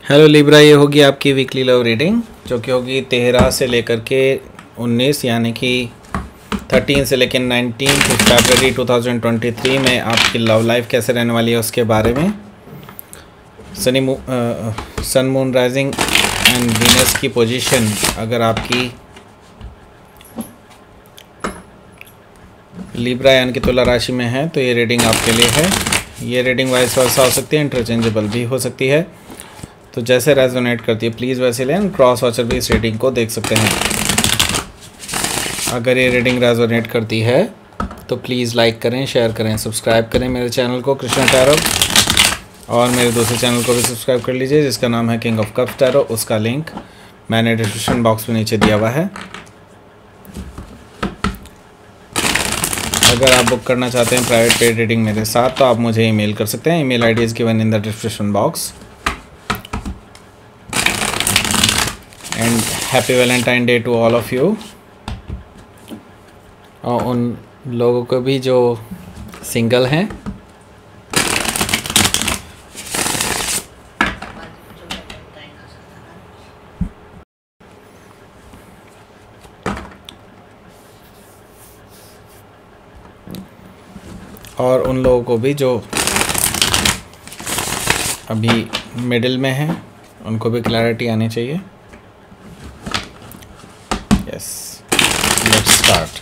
Hello Libra, ये होगी आपकी वीकली लव रीडिंग जो कि होगी 13 से लेकर के 19 यानी कि 13 से लेकर 19 फरवरी 2023 में आपकी लव लाइफ कैसे रहने वाली है उसके बारे में। Sun moon rising and Venus की पोजीशन अगर आपकी लिब्रा यानी कि तुला राशि में है तो ये रीडिंग आपके लिए है। ये रीडिंग वाइस वर्सा हो सकती है, इंटरचेंजेबल भी हो सकती है, तो जैसे रेजोनेट करती है प्लीज़ वैसे लें। क्रॉस वॉचर भी इस रीडिंग को देख सकते हैं। अगर ये रीडिंग रेजोनेट करती है तो प्लीज़ लाइक करें, शेयर करें, सब्सक्राइब करें मेरे चैनल को कृष्णा टैरो, और मेरे दूसरे चैनल को भी सब्सक्राइब कर लीजिए जिसका नाम है किंग ऑफ कप्स टैरो। उसका लिंक मैंने डिस्क्रिप्शन बॉक्स में नीचे दिया हुआ है। अगर आप बुक करना चाहते हैं प्राइवेट पेड रीडिंग मेरे साथ तो आप मुझे ईमेल कर सकते हैं। Email ID is given in the description box. And happy Valentine day to all of you. और उन लोगों को भी जो सिंगल हैं, और उन लोगों को भी जो अभी मिडिल में हैं उनको भी क्लैरिटी आनी चाहिए। Yes, let's start.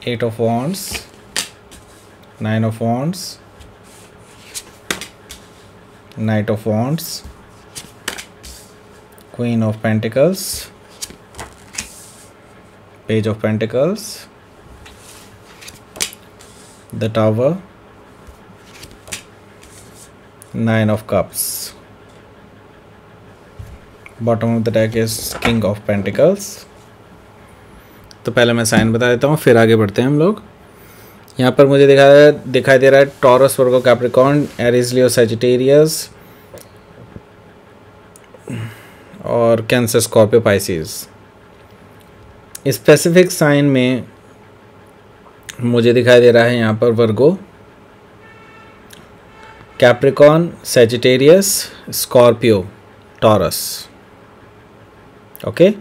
Eight of Wands, Nine of Wands, Knight of Wands, Queen of Pentacles, Page of Pentacles, the Tower, Nine of Cups. Bottom of the deck is King of Pentacles. तो पहले मैं sign बता देता हूँ फिर आगे बढ़ते हैं हम लोग। यहाँ पर मुझे दिखाई दे रहा है Taurus, Virgo, Capricorn, Aries, Leo, Sagittarius और Cancer, Scorpio, Pisces. Specific sign में मुझे दिखाई दे रहा है यहाँ पर Virgo, Capricorn, Sagittarius, Scorpio, Taurus. Okay,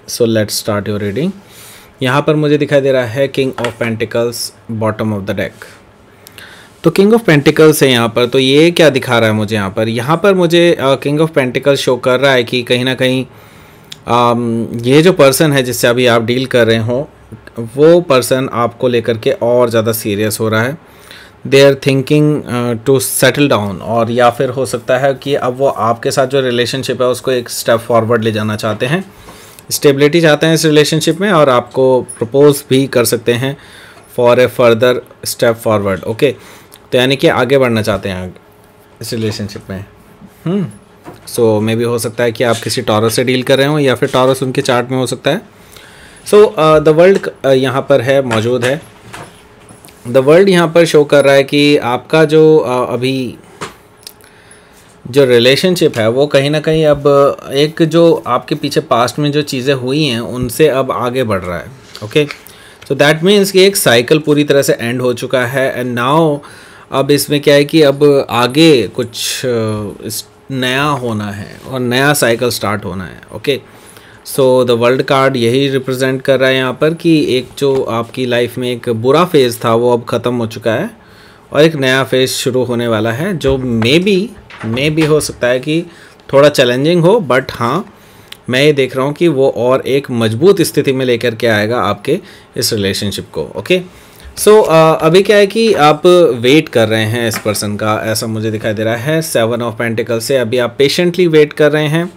so let's start your reading. यहाँ पर मुझे दिखाई दे रहा है king of pentacles bottom of the deck. तो किंग ऑफ पेंटिकल्स है यहाँ पर। तो ये क्या दिखा रहा है मुझे यहाँ पर मुझे किंग ऑफ पेंटिकल्स शो कर रहा है कि कहीं ना कहीं ये जो पर्सन है जिससे अभी आप डील कर रहे हो वो पर्सन आपको लेकर के और ज़्यादा सीरियस हो रहा है। They are thinking to settle down, और या फिर हो सकता है कि अब वो आपके साथ जो रिलेशनशिप है उसको एक स्टेप फॉरवर्ड ले जाना चाहते हैं, स्टेबिलिटी चाहते हैं इस रिलेशनशिप में, और आपको प्रपोज भी कर सकते हैं for a further step forward. Okay, तो यानी कि आगे बढ़ना चाहते हैं इस रिलेशनशिप में। सो मे बी हो सकता है कि आप किसी टॉरस से डील कर रहे हो या फिर टॉरस उनके चार्ट में हो सकता है। सो द वर्ल्ड यहाँ पर है, मौजूद है। द वर्ल्ड यहाँ पर शो कर रहा है कि आपका जो अभी जो रिलेशनशिप है वो कहीं ना कहीं अब एक जो आपके पीछे पास्ट में जो चीज़ें हुई हैं उनसे अब आगे बढ़ रहा है। ओके, सो दैट मीन्स कि एक साइकिल पूरी तरह से एंड हो चुका है। एंड नाउ अब इसमें क्या है कि अब आगे कुछ नया होना है और नया साइकिल स्टार्ट होना है। Okay, so the world card यही रिप्रेजेंट कर रहा है यहाँ पर कि एक जो आपकी लाइफ में एक बुरा फेज़ था वो अब ख़त्म हो चुका है और एक नया फेज़ शुरू होने वाला है जो मे बी हो सकता है कि थोड़ा चैलेंजिंग हो, बट हाँ मैं ये देख रहा हूँ कि वो और एक मजबूत स्थिति में लेकर के आएगा आपके इस रिलेशनशिप को। ओके, सो अभी क्या है कि आप वेट कर रहे हैं इस पर्सन का, ऐसा मुझे दिखाई दे रहा है। 7 ऑफ पेंटिकल से अभी आप पेशेंटली वेट कर रहे हैं,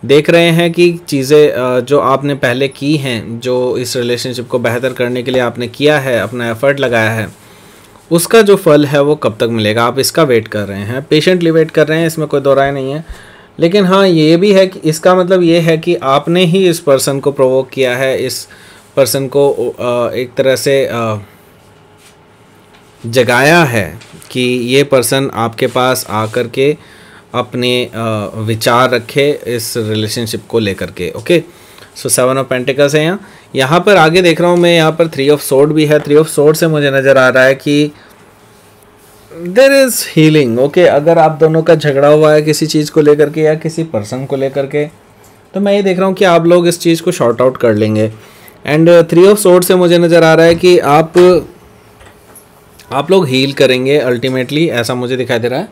देख रहे हैं कि चीज़ें जो आपने पहले की हैं, जो इस रिलेशनशिप को बेहतर करने के लिए आपने किया है, अपना एफर्ट लगाया है, उसका जो फल है वो कब तक मिलेगा, आप इसका वेट कर रहे हैं, पेशेंटली वेट कर रहे हैं, इसमें कोई दो राय नहीं है। लेकिन हाँ ये भी है कि इसका मतलब ये है कि आपने ही इस पर्सन को प्रोवोक किया है, इस पर्सन को एक तरह से जगाया है कि ये पर्सन आपके पास आकर के अपने विचार रखे इस रिलेशनशिप को लेकर के। ओके, सो 7 ऑफ पेंटिकल्स है यहाँ पर। आगे देख रहा हूँ मैं यहाँ पर 3 ऑफ सोर्ड भी है। 3 ऑफ सोर्ड से मुझे नज़र आ रहा है कि देयर इज़ हीलिंग। ओके, अगर आप दोनों का झगड़ा हुआ है किसी चीज़ को लेकर के या किसी पर्सन को लेकर के, तो मैं ये देख रहा हूँ कि आप लोग इस चीज़ को शॉर्ट आउट कर लेंगे। एंड 3 ऑफ सोर्ड से मुझे नज़र आ रहा है कि आप लोग हील करेंगे अल्टीमेटली, ऐसा मुझे दिखाई दे रहा है।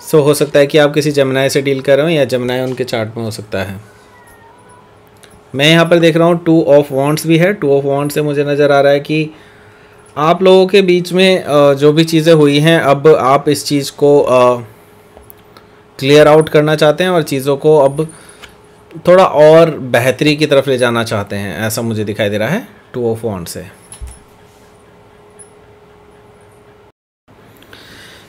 सो हो सकता है कि आप किसी जमुनाई से डील कर रहे हो या जमुनाई उनके चार्ट में हो सकता है। मैं यहाँ पर देख रहा हूँ 2 ऑफ वॉन्ड्स भी है। 2 ऑफ वॉन्ड्स से मुझे नज़र आ रहा है कि आप लोगों के बीच में जो भी चीज़ें हुई हैं, अब आप इस चीज़ को क्लियर आउट करना चाहते हैं और चीज़ों को अब थोड़ा और बेहतरी की तरफ ले जाना चाहते हैं, ऐसा मुझे दिखाई दे रहा है 2 ऑफ वॉन्ड्स से।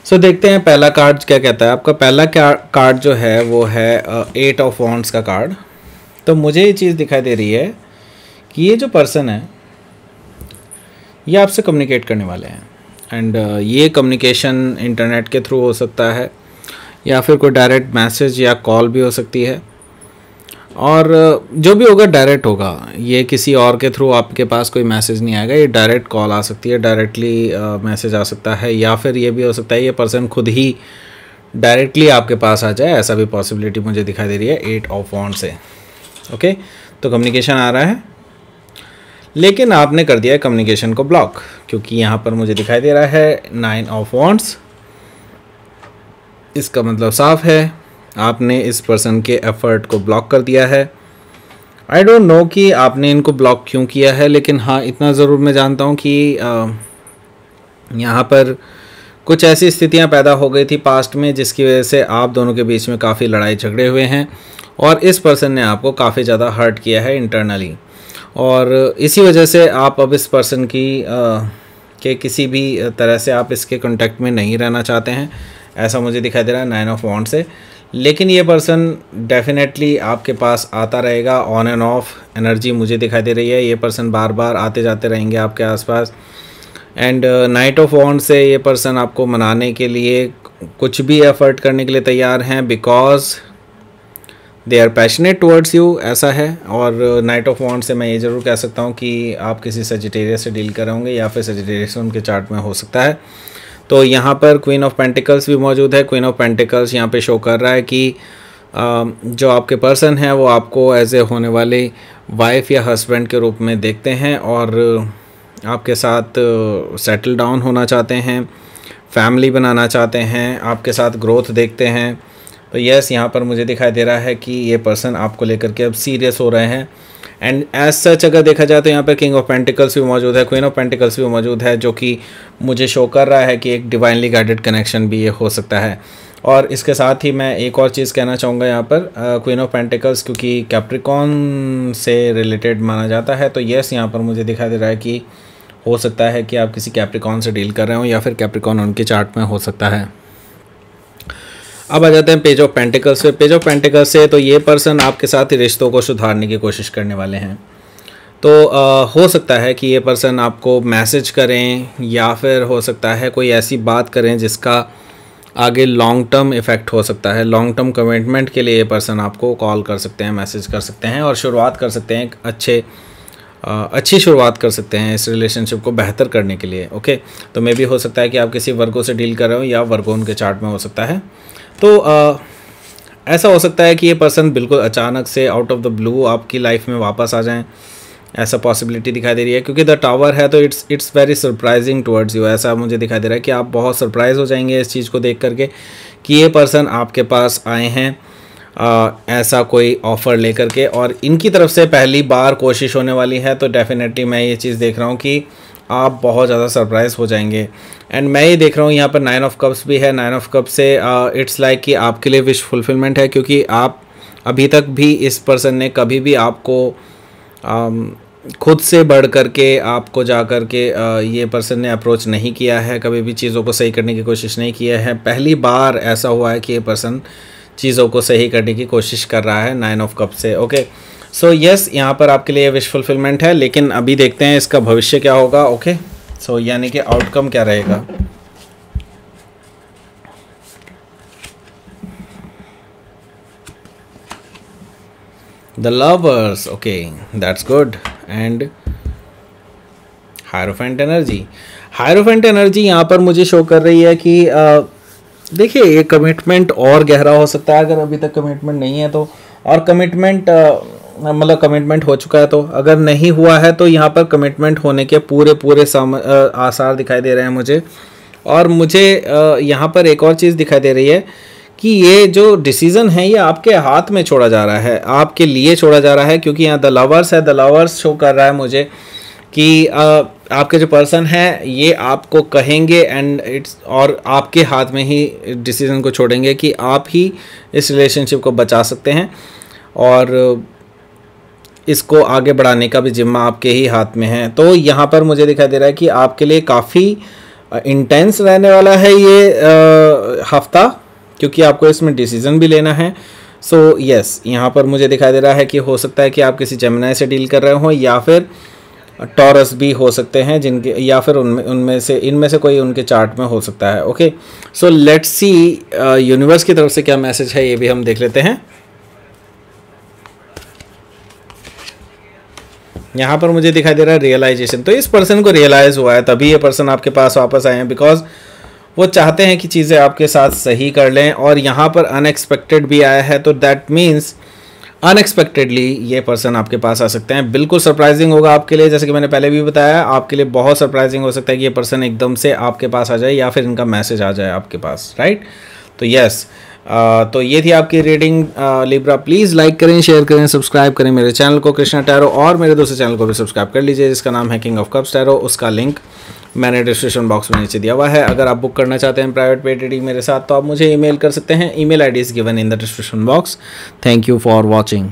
सो देखते हैं पहला कार्ड क्या कहता है। आपका पहला कार्ड जो है वो है 8 ऑफ वॉन्ड्स का कार्ड। तो मुझे ये चीज़ दिखाई दे रही है कि ये जो पर्सन है ये आपसे कम्युनिकेट करने वाले हैं। एंड ये कम्युनिकेशन इंटरनेट के थ्रू हो सकता है या फिर कोई डायरेक्ट मैसेज या कॉल भी हो सकती है, और जो भी होगा डायरेक्ट होगा। ये किसी और के थ्रू आपके पास कोई मैसेज नहीं आएगा, ये डायरेक्ट कॉल आ सकती है, डायरेक्टली मैसेज आ सकता है, या फिर ये भी हो सकता है ये पर्सन खुद ही डायरेक्टली आपके पास आ जाए, ऐसा भी पॉसिबिलिटी मुझे दिखाई दे रही है 8 ऑफ वॉन्ड्स से। ओके, तो कम्युनिकेशन आ रहा है, लेकिन आपने कर दिया है कम्युनिकेशन को ब्लॉक, क्योंकि यहाँ पर मुझे दिखाई दे रहा है 9 ऑफ वॉन्ड्स। इसका मतलब साफ है आपने इस पर्सन के एफर्ट को ब्लॉक कर दिया है। आई डोंट नो कि आपने इनको ब्लॉक क्यों किया है, लेकिन हाँ इतना ज़रूर मैं जानता हूँ कि यहाँ पर कुछ ऐसी स्थितियाँ पैदा हो गई थी पास्ट में जिसकी वजह से आप दोनों के बीच में काफ़ी लड़ाई झगड़े हुए हैं और इस पर्सन ने आपको काफ़ी ज़्यादा हर्ट किया है इंटरनली, और इसी वजह से आप अब इस पर्सन के किसी भी तरह से आप इसके कांटेक्ट में नहीं रहना चाहते हैं, ऐसा मुझे दिखाई दे रहा है 9 ऑफ वॉन्ड्स से। लेकिन ये पर्सन डेफिनेटली आपके पास आता रहेगा, ऑन एंड ऑफ एनर्जी मुझे दिखाई दे रही है। ये पर्सन बार बार आते जाते रहेंगे आपके आसपास। एंड नाइट ऑफ वॉन्ड्स से ये पर्सन आपको मनाने के लिए कुछ भी एफर्ट करने के लिए तैयार हैं, because they are passionate towards you, ऐसा है। और नाइट ऑफ वॉन्ड्स से मैं ये ज़रूर कह सकता हूँ कि आप किसी सजिटेरियस से डील कर रहे होंगे या फिर सजिटेरियस उनके चार्ट में हो सकता है। तो यहाँ पर क्वीन ऑफ पेंटिकल्स भी मौजूद है। क्वीन ऑफ पेंटिकल्स यहाँ पे शो कर रहा है कि जो आपके पर्सन है वो आपको एज ए होने वाले वाइफ या हस्बैंड के रूप में देखते हैं और आपके साथ सेटल डाउन होना चाहते हैं, फैमिली बनाना चाहते हैं, आपके साथ ग्रोथ देखते हैं। तो यस, यहाँ पर मुझे दिखाई दे रहा है कि ये पर्सन आपको लेकर के अब सीरियस हो रहे हैं। एंड एज सच अगर देखा जाए तो यहाँ पर किंग ऑफ पेंटिकल्स भी मौजूद है, क्वीन ऑफ पेंटिकल्स भी मौजूद है, जो कि मुझे शो कर रहा है कि एक डिवाइनली गाइडेड कनेक्शन भी ये हो सकता है। और इसके साथ ही मैं एक और चीज़ कहना चाहूँगा यहाँ पर, क्वीन ऑफ पेंटिकल्स क्योंकि कैप्रिकॉन से रिलेटेड माना जाता है, तो यस यहाँ पर मुझे दिखाई दे रहा है कि हो सकता है कि आप किसी कैप्रिकॉन से डील कर रहे हो या फिर कैप्रिकॉन उनके चार्ट में हो सकता है। अब आ जाते हैं पेज ऑफ पेंटिकल्स पे। पेज ऑफ पेंटिकल्स से तो ये पर्सन आपके साथ रिश्तों को सुधारने की कोशिश करने वाले हैं। तो हो सकता है कि ये पर्सन आपको मैसेज करें या फिर हो सकता है कोई ऐसी बात करें जिसका आगे लॉन्ग टर्म इफ़ेक्ट हो सकता है। लॉन्ग टर्म कमिटमेंट के लिए ये पर्सन आपको कॉल कर सकते हैं, मैसेज कर सकते हैं और शुरुआत कर सकते हैं अच्छी शुरुआत कर सकते हैं इस रिलेशनशिप को बेहतर करने के लिए। ओके, तो मे भी हो सकता है कि आप किसी वर्गो से डील कर रहे हो या वर्गो उनके चार्ट में हो सकता है। तो ऐसा हो सकता है कि ये पर्सन बिल्कुल अचानक से आउट ऑफ द ब्लू आपकी लाइफ में वापस आ जाएं, ऐसा पॉसिबिलिटी दिखाई दे रही है। क्योंकि द टावर है तो it's very surprising towards you, ऐसा मुझे दिखाई दे रहा है कि आप बहुत सरप्राइज हो जाएंगे इस चीज़ को देख करके कि ये पर्सन आपके पास आए हैं ऐसा कोई ऑफ़र लेकर के, और इनकी तरफ से पहली बार कोशिश होने वाली है। तो डेफिनेटली मैं ये चीज़ देख रहा हूँ कि आप बहुत ज़्यादा सरप्राइज हो जाएंगे। एंड मैं ये देख रहा हूँ यहाँ पर 9 ऑफ कप्स भी है। 9 ऑफ कप्स से इट्स लाइक कि आपके लिए विश फुलफिलमेंट है, क्योंकि आप अभी तक भी इस पर्सन ने कभी भी आपको खुद से बढ़ कर के आपको जा कर के ये पर्सन ने अप्रोच नहीं किया है, कभी भी चीज़ों को सही करने की कोशिश नहीं किया है। पहली बार ऐसा हुआ है कि ये पर्सन चीज़ों को सही करने की कोशिश कर रहा है 9 ऑफ कप से। ओके, सो यस, यहाँ पर आपके लिए विश फुलफिलमेंट है, लेकिन अभी देखते हैं इसका भविष्य क्या होगा। ओके, सो यानी कि आउटकम क्या रहेगा। The lovers, okay that's good. And hierophant energy, hierophant energy यहाँ पर मुझे शो कर रही है कि देखिए ये कमिटमेंट और गहरा हो सकता है अगर अभी तक कमिटमेंट नहीं है तो, और कमिटमेंट मतलब कमिटमेंट हो चुका है तो, अगर नहीं हुआ है तो यहाँ पर कमिटमेंट होने के पूरे आसार दिखाई दे रहे हैं मुझे। और मुझे यहाँ पर एक और चीज़ दिखाई दे रही है कि ये जो डिसीज़न है ये आपके हाथ में छोड़ा जा रहा है, आपके लिए छोड़ा जा रहा है, क्योंकि यहाँ द लवर्स है, द लवर्स शो कर रहा है मुझे कि आपके जो पर्सन है ये आपको कहेंगे एंड इट्स, और आपके हाथ में ही डिसीज़न को छोड़ेंगे कि आप ही इस रिलेशनशिप को बचा सकते हैं और इसको आगे बढ़ाने का भी जिम्मा आपके ही हाथ में है। तो यहाँ पर मुझे दिखाई दे रहा है कि आपके लिए काफ़ी इंटेंस रहने वाला है ये हफ्ता, क्योंकि आपको इसमें डिसीज़न भी लेना है। सो यस, यहाँ पर मुझे दिखाई दे रहा है कि हो सकता है कि आप किसी जेमिनी से डील कर रहे हो, या फिर टॉरस भी हो सकते हैं जिनके, या फिर इनमें से कोई उनके चार्ट में हो सकता है। Okay, so let's see universe की तरफ से क्या मैसेज है ये भी हम देख लेते हैं। यहाँ पर मुझे दिखाई दे रहा है रियलाइजेशन, तो इस पर्सन को रियलाइज हुआ है तभी ये पर्सन आपके पास वापस आए हैं, बिकॉज वो चाहते हैं कि चीज़ें आपके साथ सही कर लें। और यहाँ पर अनएक्सपेक्टेड भी आया है, तो दैट मीन्स अनएक्सपेक्टेडली ये पर्सन आपके पास आ सकते हैं। बिल्कुल सरप्राइजिंग होगा आपके लिए, जैसे कि मैंने पहले भी बताया, आपके लिए बहुत सरप्राइजिंग हो सकता है कि ये पर्सन एकदम से आपके पास आ जाए या फिर इनका मैसेज आ जाए आपके पास, राइट। तो यस, तो ये थी आपकी रीडिंग लिब्रा। प्लीज़ लाइक करें, शेयर करें, सब्सक्राइब करें मेरे चैनल को कृष्णा टैरो, और मेरे दूसरे चैनल को भी सब्सक्राइब कर लीजिए जिसका नाम है किंग ऑफ कप्स टैरो। उसका लिंक मैंने डिस्क्रिप्शन बॉक्स में नीचे दिया हुआ है। अगर आप बुक करना चाहते हैं प्राइवेट पेड रीडिंग मेरे साथ तो आप मुझे ईमेल कर सकते हैं। Email ID is given in the description box. Thank you for watching.